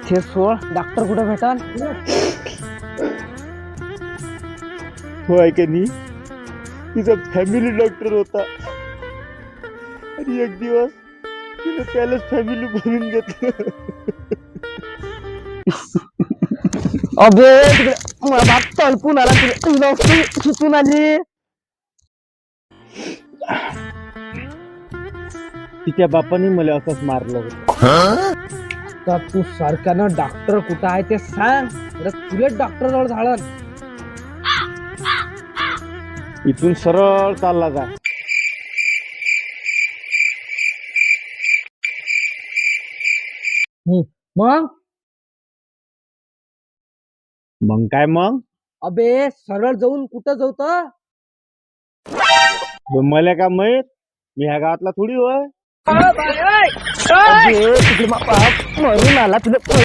हे सोळ डॉक्टर कुठे भेटाल? हो आहे का नाही, तिचा फॅमिली डॉक्टर होता आणि एक दिवस तिने त्यालाच फॅमिली बनवून घेतलं. अबे तिकडे बाप तळपून आला, तुला सुचून आली. तिच्या बापाने मला असंच मारलं होतं. तर तू सारख्यानं डॉक्टर कुठं आहे ते सांग, तुला डॉक्टर जवळ झालं. इथून सरळ चालला जा. मग मग काय मग? अबे सरळ जाऊन कुठं जाऊ तर? मला का माहित, मी ह्या गावातला थोडी होय. तिकडे मरून आला तुला.